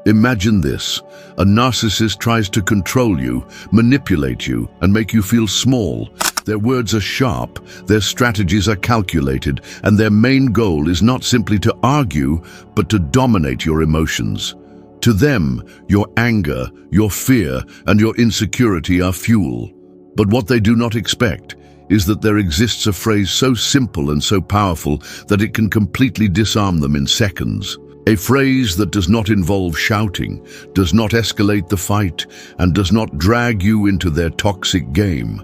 Imagine this. A narcissist tries to control you, manipulate you, and make you feel small. Their words are sharp, their strategies are calculated, and their main goal is not simply to argue, but to dominate your emotions. To them, your anger, your fear, and your insecurity are fuel. But what they do not expect is that there exists a phrase so simple and so powerful that it can completely disarm them in seconds. A phrase that does not involve shouting, does not escalate the fight, and does not drag you into their toxic game.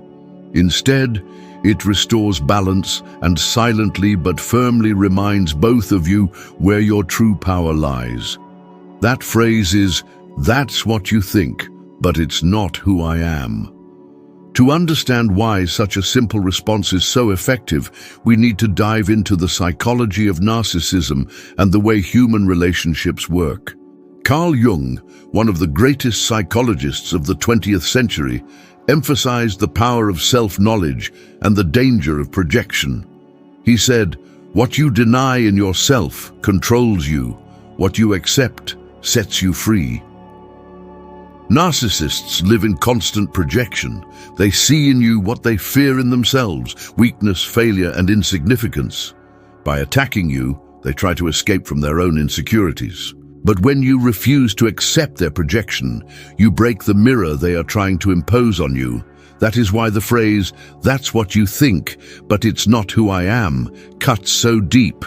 Instead, it restores balance and silently but firmly reminds both of you where your true power lies. That phrase is, "That's what you think, but it's not who I am." To understand why such a simple response is so effective, we need to dive into the psychology of narcissism and the way human relationships work. Carl Jung, one of the greatest psychologists of the 20th century, emphasized the power of self-knowledge and the danger of projection. He said, "What you deny in yourself controls you. What you accept sets you free." Narcissists live in constant projection. They see in you what they fear in themselves: weakness, failure, and insignificance. By attacking you, they try to escape from their own insecurities. But when you refuse to accept their projection, you break the mirror they are trying to impose on you. That is why the phrase, "That's what you think, but it's not who I am," cuts so deep.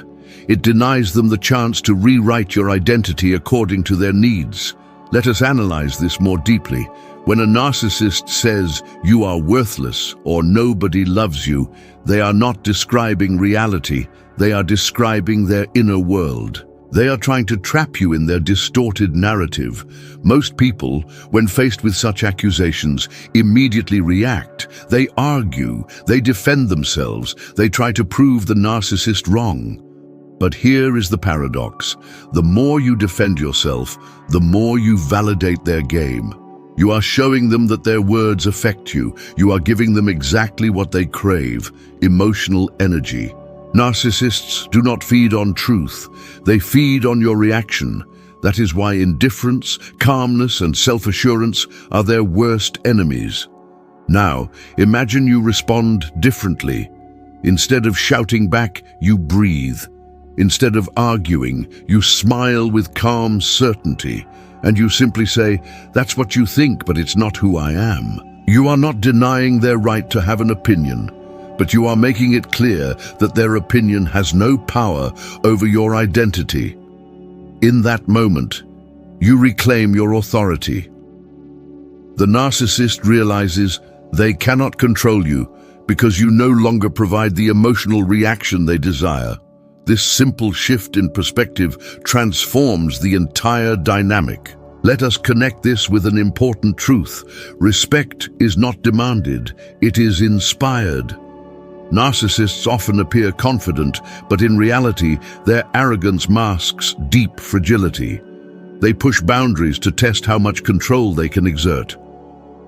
It denies them the chance to rewrite your identity according to their needs. Let us analyze this more deeply. When a narcissist says, "You are worthless" or "Nobody loves you," they are not describing reality. They are describing their inner world. They are trying to trap you in their distorted narrative. Most people, when faced with such accusations, immediately react. They argue, they defend themselves, they try to prove the narcissist wrong. But here is the paradox. The more you defend yourself, the more you validate their game. You are showing them that their words affect you. You are giving them exactly what they crave: emotional energy. Narcissists do not feed on truth. They feed on your reaction. That is why indifference, calmness, and self-assurance are their worst enemies. Now, imagine you respond differently. Instead of shouting back, you breathe. Instead of arguing, you smile with calm certainty, and you simply say, "That's what you think, but it's not who I am." You are not denying their right to have an opinion, but you are making it clear that their opinion has no power over your identity. In that moment, you reclaim your authority. The narcissist realizes they cannot control you because you no longer provide the emotional reaction they desire. This simple shift in perspective transforms the entire dynamic. Let us connect this with an important truth. Respect is not demanded, it is inspired. Narcissists often appear confident, but in reality, their arrogance masks deep fragility. They push boundaries to test how much control they can exert.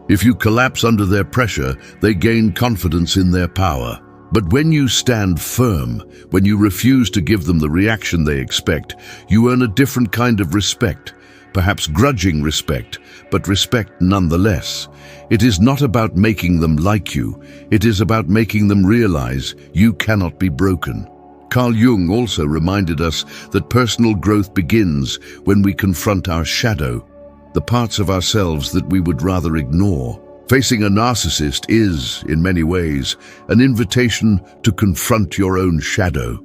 If you collapse under their pressure, they gain confidence in their power. But when you stand firm, when you refuse to give them the reaction they expect, you earn a different kind of respect, perhaps grudging respect, but respect nonetheless. It is not about making them like you, it is about making them realize you cannot be broken. Carl Jung also reminded us that personal growth begins when we confront our shadow, the parts of ourselves that we would rather ignore. Facing a narcissist is, in many ways, an invitation to confront your own shadow.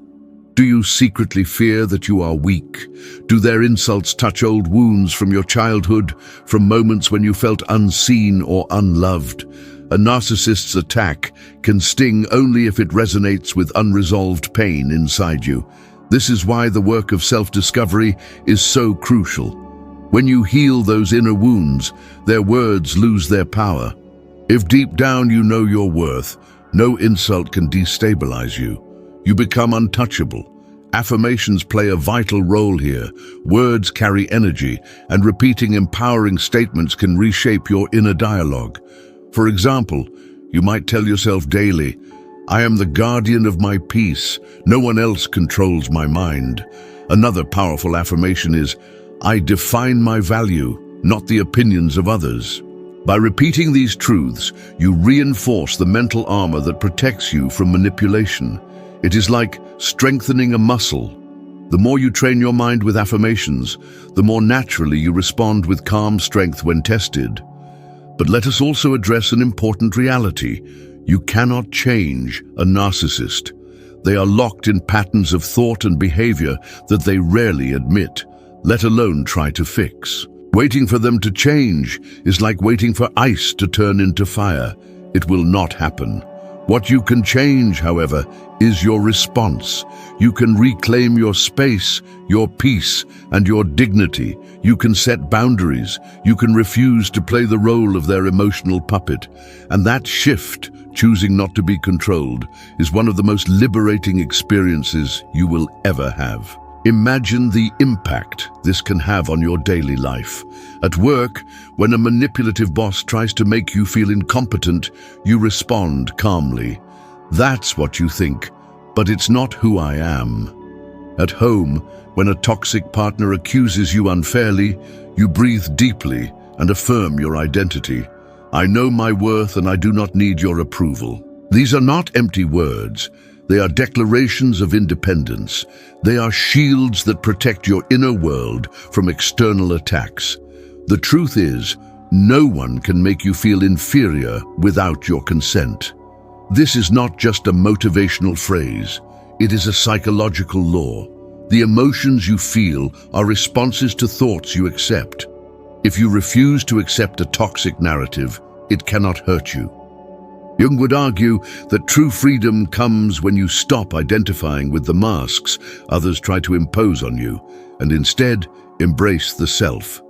Do you secretly fear that you are weak? Do their insults touch old wounds from your childhood, from moments when you felt unseen or unloved? A narcissist's attack can sting only if it resonates with unresolved pain inside you. This is why the work of self-discovery is so crucial. When you heal those inner wounds, their words lose their power. If deep down you know your worth, no insult can destabilize you. You become untouchable. Affirmations play a vital role here. Words carry energy, and repeating empowering statements can reshape your inner dialogue. For example, you might tell yourself daily, "I am the guardian of my peace. No one else controls my mind." Another powerful affirmation is, I define my value, not the opinions of others. By repeating these truths, you reinforce the mental armor that protects you from manipulation. It is like strengthening a muscle. The more you train your mind with affirmations, the more naturally you respond with calm strength when tested. But let us also address an important reality. You cannot change a narcissist. They are locked in patterns of thought and behavior that they rarely admit, let alone try to fix. Waiting for them to change is like waiting for ice to turn into fire. It will not happen. What you can change, however, is your response. You can reclaim your space, your peace, and your dignity. You can set boundaries. You can refuse to play the role of their emotional puppet. And that shift, choosing not to be controlled, is one of the most liberating experiences you will ever have. Imagine the impact this can have on your daily life. At work, when a manipulative boss tries to make you feel incompetent, you respond calmly. That's what you think, but it's not who I am. At home, when a toxic partner accuses you unfairly, you breathe deeply and affirm your identity. I know my worth and I do not need your approval. These are not empty words. They are declarations of independence. They are shields that protect your inner world from external attacks. The truth is, no one can make you feel inferior without your consent. This is not just a motivational phrase. It is a psychological law. The emotions you feel are responses to thoughts you accept. If you refuse to accept a toxic narrative, it cannot hurt you. Jung would argue that true freedom comes when you stop identifying with the masks others try to impose on you, and instead embrace the self,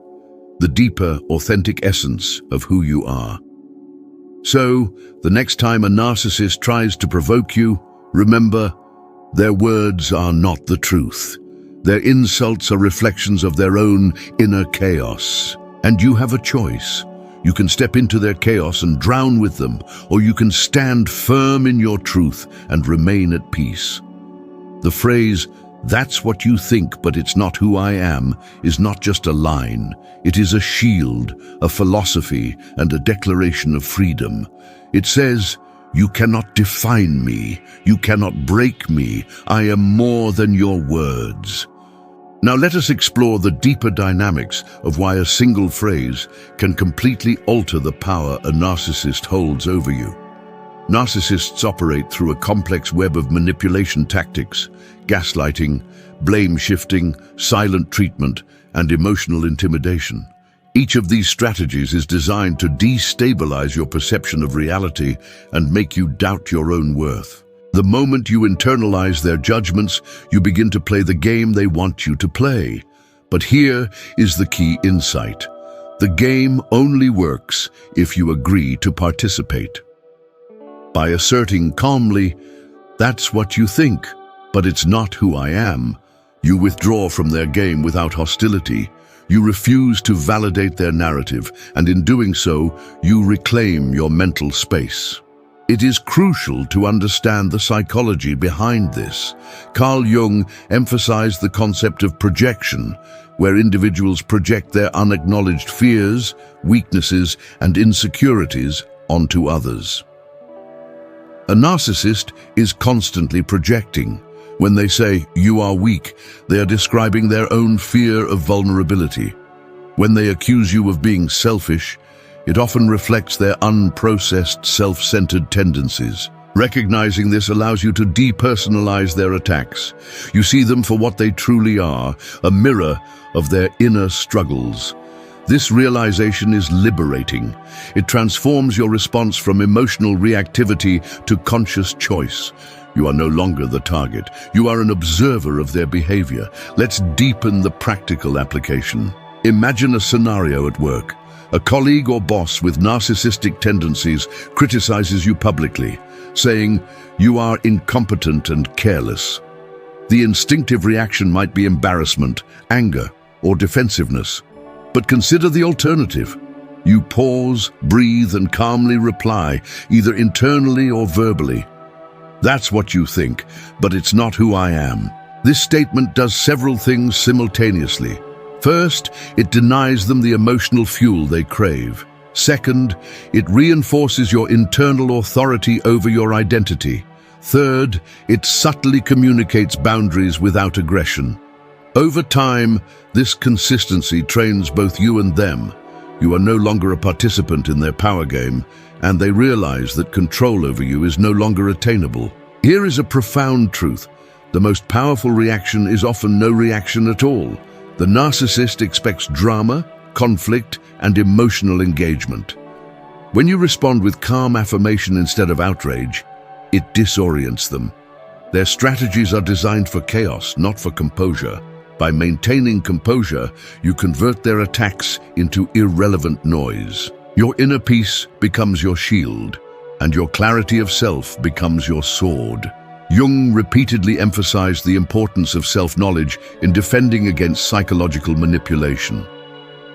the deeper, authentic essence of who you are. So, the next time a narcissist tries to provoke you, remember, their words are not the truth. Their insults are reflections of their own inner chaos, and you have a choice. You can step into their chaos and drown with them, or you can stand firm in your truth and remain at peace. The phrase, "That's what you think, but it's not who I am," is not just a line. It is a shield, a philosophy, and a declaration of freedom. It says, "You cannot define me. You cannot break me. I am more than your words." Now let us explore the deeper dynamics of why a single phrase can completely alter the power a narcissist holds over you. Narcissists operate through a complex web of manipulation tactics, gaslighting, blame shifting, silent treatment, and emotional intimidation. Each of these strategies is designed to destabilize your perception of reality and make you doubt your own worth. The moment you internalize their judgments, you begin to play the game they want you to play. But here is the key insight. The game only works if you agree to participate. By asserting calmly, "That's what you think, but it's not who I am," you withdraw from their game without hostility. You refuse to validate their narrative, and in doing so, you reclaim your mental space. It is crucial to understand the psychology behind this. Carl Jung emphasized the concept of projection, where individuals project their unacknowledged fears, weaknesses, and insecurities onto others. A narcissist is constantly projecting. When they say, "You are weak," they are describing their own fear of vulnerability. When they accuse you of being selfish, it often reflects their unprocessed, self-centered tendencies. Recognizing this allows you to depersonalize their attacks. You see them for what they truly are, a mirror of their inner struggles. This realization is liberating. It transforms your response from emotional reactivity to conscious choice. You are no longer the target. You are an observer of their behavior. Let's deepen the practical application. Imagine a scenario at work. A colleague or boss with narcissistic tendencies criticizes you publicly, saying, "You are incompetent and careless." The instinctive reaction might be embarrassment, anger, or defensiveness. But consider the alternative. You pause, breathe, and calmly reply, either internally or verbally. "That's what you think, but it's not who I am." This statement does several things simultaneously. First, it denies them the emotional fuel they crave. Second, it reinforces your internal authority over your identity. Third, it subtly communicates boundaries without aggression. Over time, this consistency trains both you and them. You are no longer a participant in their power game, and they realize that control over you is no longer attainable. Here is a profound truth. The most powerful reaction is often no reaction at all. The narcissist expects drama, conflict, and emotional engagement. When you respond with calm affirmation instead of outrage, it disorients them. Their strategies are designed for chaos, not for composure. By maintaining composure, you convert their attacks into irrelevant noise. Your inner peace becomes your shield, and your clarity of self becomes your sword. Jung repeatedly emphasized the importance of self-knowledge in defending against psychological manipulation.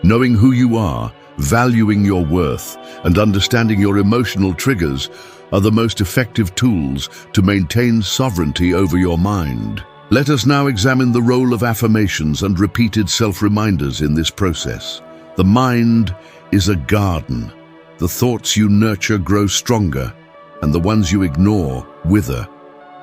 Knowing who you are, valuing your worth, and understanding your emotional triggers are the most effective tools to maintain sovereignty over your mind. Let us now examine the role of affirmations and repeated self-reminders in this process. The mind is a garden. The thoughts you nurture grow stronger, and the ones you ignore wither.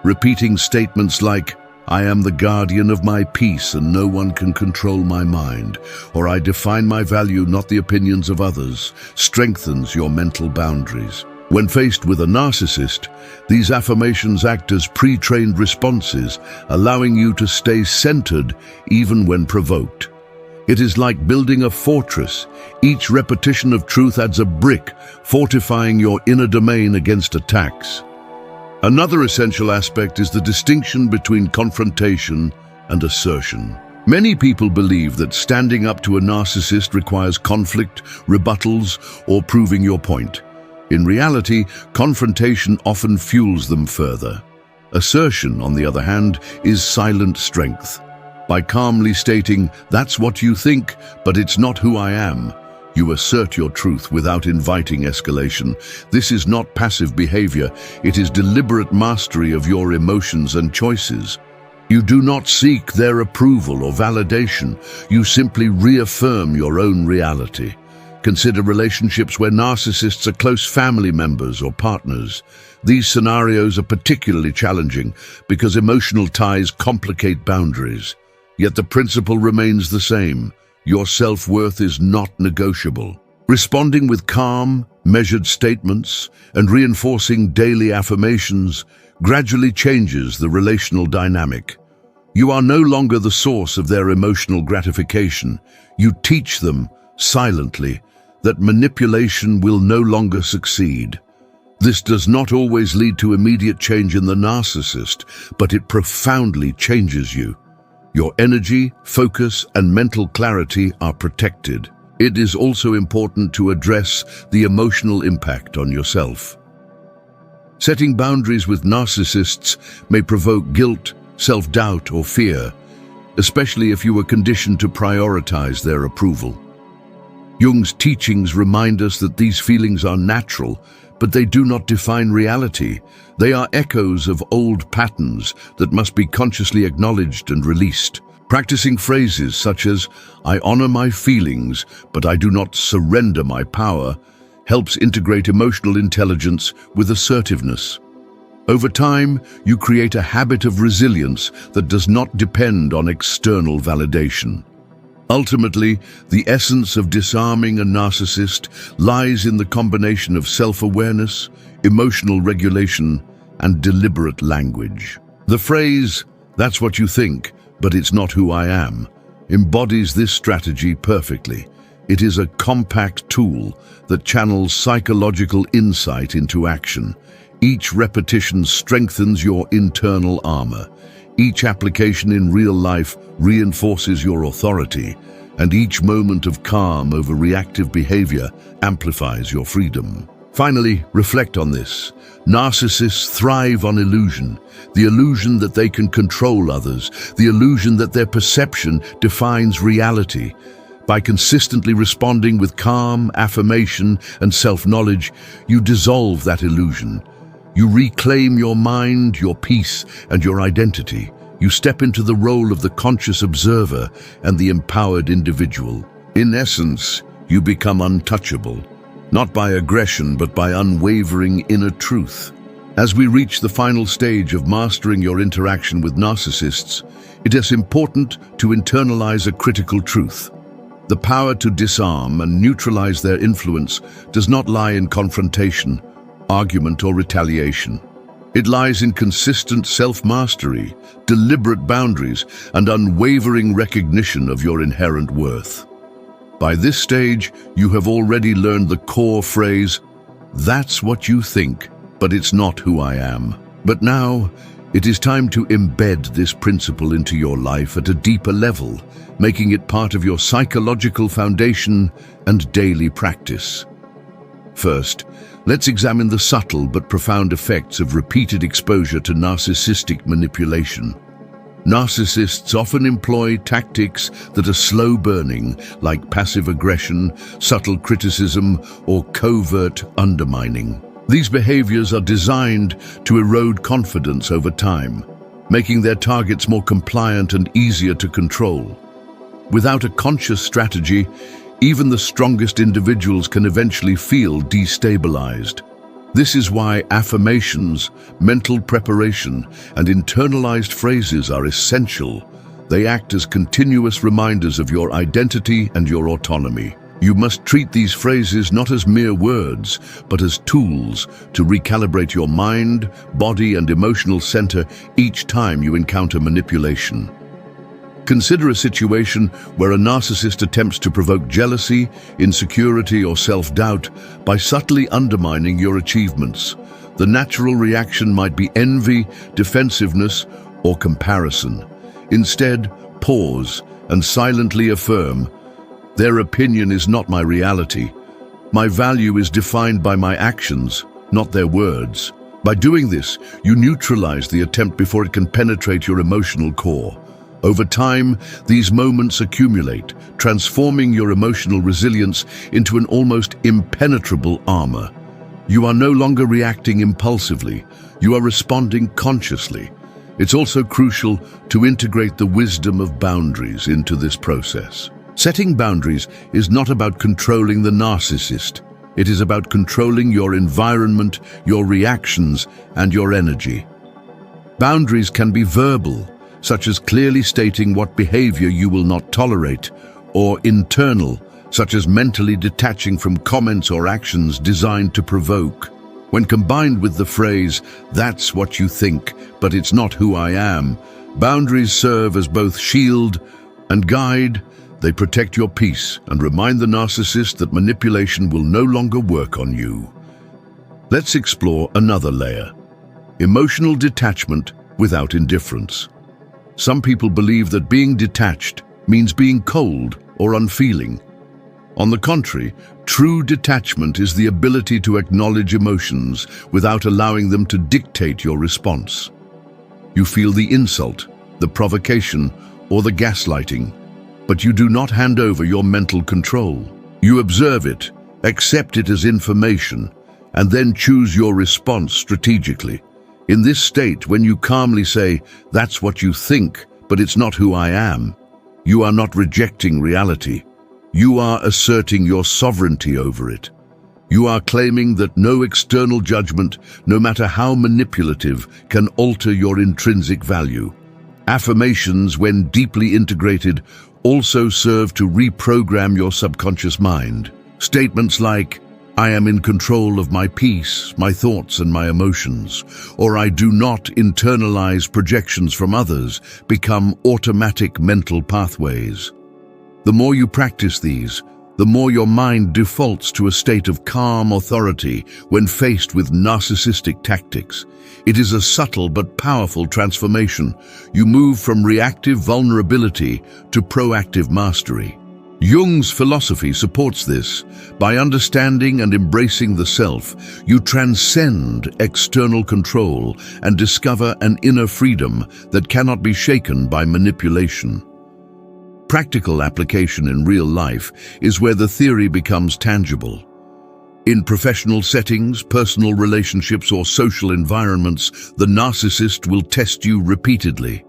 Repeating statements like, "I am the guardian of my peace and no one can control my mind," or "I define my value, not the opinions of others," strengthens your mental boundaries. When faced with a narcissist, these affirmations act as pre-trained responses, allowing you to stay centered even when provoked. It is like building a fortress. Each repetition of truth adds a brick, fortifying your inner domain against attacks. Another essential aspect is the distinction between confrontation and assertion. Many people believe that standing up to a narcissist requires conflict, rebuttals, or proving your point. In reality, confrontation often fuels them further. Assertion, on the other hand, is silent strength. By calmly stating, "That's what you think, but it's not who I am," you assert your truth without inviting escalation. This is not passive behavior, it is deliberate mastery of your emotions and choices. You do not seek their approval or validation, you simply reaffirm your own reality. Consider relationships where narcissists are close family members or partners. These scenarios are particularly challenging because emotional ties complicate boundaries. Yet the principle remains the same. Your self-worth is not negotiable. Responding with calm, measured statements and reinforcing daily affirmations gradually changes the relational dynamic. You are no longer the source of their emotional gratification. You teach them, silently, that manipulation will no longer succeed. This does not always lead to immediate change in the narcissist, but it profoundly changes you. Your energy, focus, and mental clarity are protected. It is also important to address the emotional impact on yourself. Setting boundaries with narcissists may provoke guilt, self-doubt, or fear, especially if you were conditioned to prioritize their approval. Jung's teachings remind us that these feelings are natural, but they do not define reality. They are echoes of old patterns that must be consciously acknowledged and released. Practicing phrases such as, "I honor my feelings, but I do not surrender my power," helps integrate emotional intelligence with assertiveness. Over time, you create a habit of resilience that does not depend on external validation. Ultimately, the essence of disarming a narcissist lies in the combination of self-awareness, emotional regulation, and deliberate language. The phrase, "That's what you think, but it's not who I am," embodies this strategy perfectly. It is a compact tool that channels psychological insight into action. Each repetition strengthens your internal armor. Each application in real life reinforces your authority, and each moment of calm over reactive behavior amplifies your freedom. Finally, reflect on this. Narcissists thrive on illusion, the illusion that they can control others, the illusion that their perception defines reality. By consistently responding with calm, affirmation, and self-knowledge, you dissolve that illusion. You reclaim your mind, your peace, and your identity. You step into the role of the conscious observer and the empowered individual. In essence, you become untouchable, not by aggression but by unwavering inner truth. As we reach the final stage of mastering your interaction with narcissists, it is important to internalize a critical truth. The power to disarm and neutralize their influence does not lie in confrontation, argument, or retaliation. It lies in consistent self-mastery, deliberate boundaries, and unwavering recognition of your inherent worth. By this stage, you have already learned the core phrase, "That's what you think, but it's not who I am." But now, it is time to embed this principle into your life at a deeper level, making it part of your psychological foundation and daily practice. First, let's examine the subtle but profound effects of repeated exposure to narcissistic manipulation. Narcissists often employ tactics that are slow-burning, like passive aggression, subtle criticism, or covert undermining. These behaviors are designed to erode confidence over time, making their targets more compliant and easier to control. Without a conscious strategy, even the strongest individuals can eventually feel destabilized. This is why affirmations, mental preparation, and internalized phrases are essential. They act as continuous reminders of your identity and your autonomy. You must treat these phrases not as mere words, but as tools to recalibrate your mind, body, and emotional center each time you encounter manipulation. Consider a situation where a narcissist attempts to provoke jealousy, insecurity, or self-doubt by subtly undermining your achievements. The natural reaction might be envy, defensiveness, or comparison. Instead, pause and silently affirm, "Their opinion is not my reality. My value is defined by my actions, not their words." By doing this, you neutralize the attempt before it can penetrate your emotional core. Over time, these moments accumulate, transforming your emotional resilience into an almost impenetrable armor. You are no longer reacting impulsively, you are responding consciously. It's also crucial to integrate the wisdom of boundaries into this process. Setting boundaries is not about controlling the narcissist. It is about controlling your environment, your reactions, and your energy. Boundaries can be verbal, such as clearly stating what behavior you will not tolerate, or internal, such as mentally detaching from comments or actions designed to provoke. When combined with the phrase, "That's what you think, but it's not who I am," boundaries serve as both shield and guide. They protect your peace and remind the narcissist that manipulation will no longer work on you. Let's explore another layer: emotional detachment without indifference. Some people believe that being detached means being cold or unfeeling. On the contrary, true detachment is the ability to acknowledge emotions without allowing them to dictate your response. You feel the insult, the provocation, or the gaslighting, but you do not hand over your mental control. You observe it, accept it as information, and then choose your response strategically. In this state, when you calmly say, "That's what you think, but it's not who I am," you are not rejecting reality. You are asserting your sovereignty over it. You are claiming that no external judgment, no matter how manipulative, can alter your intrinsic value. Affirmations, when deeply integrated, also serve to reprogram your subconscious mind. Statements like, "I am in control of my peace, my thoughts, and my emotions," or "I do not internalize projections from others," become automatic mental pathways. The more you practice these, the more your mind defaults to a state of calm authority when faced with narcissistic tactics. It is a subtle but powerful transformation. You move from reactive vulnerability to proactive mastery. Jung's philosophy supports this. By understanding and embracing the self, you transcend external control and discover an inner freedom that cannot be shaken by manipulation. Practical application in real life is where the theory becomes tangible. In professional settings, personal relationships, or social environments, the narcissist will test you repeatedly.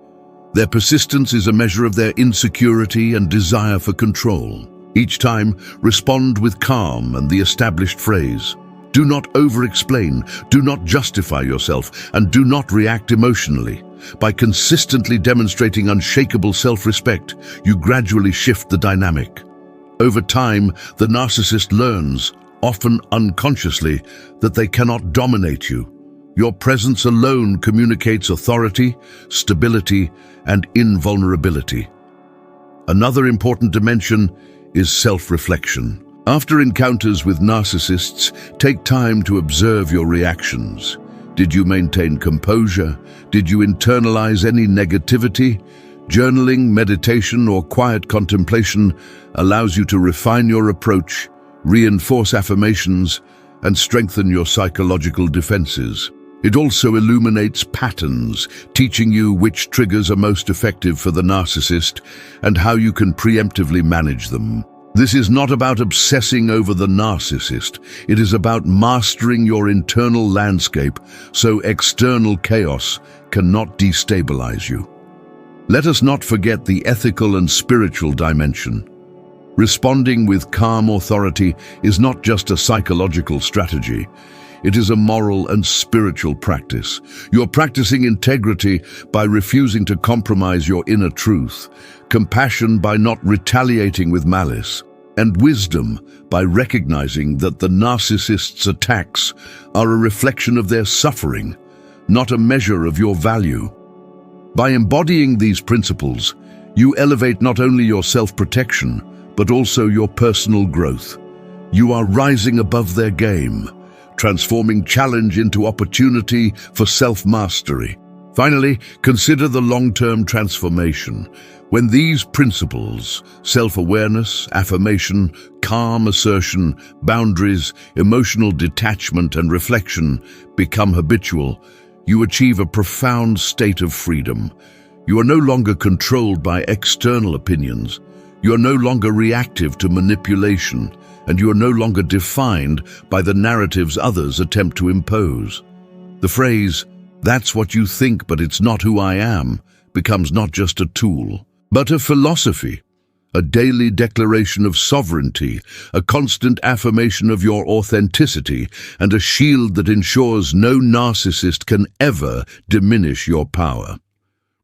Their persistence is a measure of their insecurity and desire for control. Each time, respond with calm and the established phrase. Do not over-explain, do not justify yourself, and do not react emotionally. By consistently demonstrating unshakable self-respect, you gradually shift the dynamic. Over time, the narcissist learns, often unconsciously, that they cannot dominate you. Your presence alone communicates authority, stability, and invulnerability. Another important dimension is self-reflection. After encounters with narcissists, take time to observe your reactions. Did you maintain composure? Did you internalize any negativity? Journaling, meditation, or quiet contemplation allows you to refine your approach, reinforce affirmations, and strengthen your psychological defenses. It also illuminates patterns, teaching you which triggers are most effective for the narcissist and how you can preemptively manage them. This is not about obsessing over the narcissist. It is about mastering your internal landscape so external chaos cannot destabilize you. Let us not forget the ethical and spiritual dimension. Responding with calm authority is not just a psychological strategy. It is a moral and spiritual practice. You're practicing integrity by refusing to compromise your inner truth, compassion by not retaliating with malice, and wisdom by recognizing that the narcissist's attacks are a reflection of their suffering, not a measure of your value. By embodying these principles, you elevate not only your self-protection, but also your personal growth. You are rising above their game, transforming challenge into opportunity for self-mastery. Finally, consider the long-term transformation. When these principles, self-awareness, affirmation, calm assertion, boundaries, emotional detachment, and reflection become habitual, you achieve a profound state of freedom. You are no longer controlled by external opinions. You are no longer reactive to manipulation, and you are no longer defined by the narratives others attempt to impose. The phrase, "That's what you think, but it's not who I am," becomes not just a tool, but a philosophy, a daily declaration of sovereignty, a constant affirmation of your authenticity, and a shield that ensures no narcissist can ever diminish your power.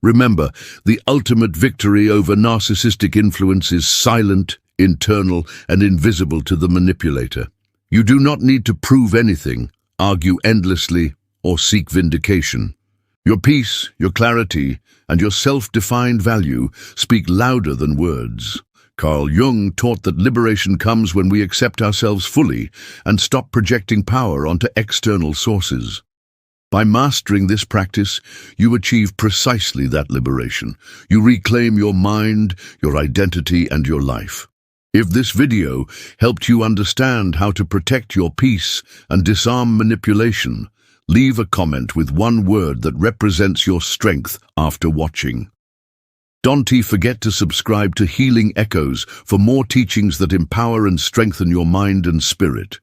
Remember, the ultimate victory over narcissistic influence is silent, internal, and invisible to the manipulator. You do not need to prove anything, argue endlessly, or seek vindication. Your peace, your clarity, and your self-defined value speak louder than words. Carl Jung taught that liberation comes when we accept ourselves fully and stop projecting power onto external sources. By mastering this practice, you achieve precisely that liberation. You reclaim your mind, your identity, and your life. If this video helped you understand how to protect your peace and disarm manipulation, leave a comment with one word that represents your strength after watching. Don't forget to subscribe to Healing Echoes for more teachings that empower and strengthen your mind and spirit.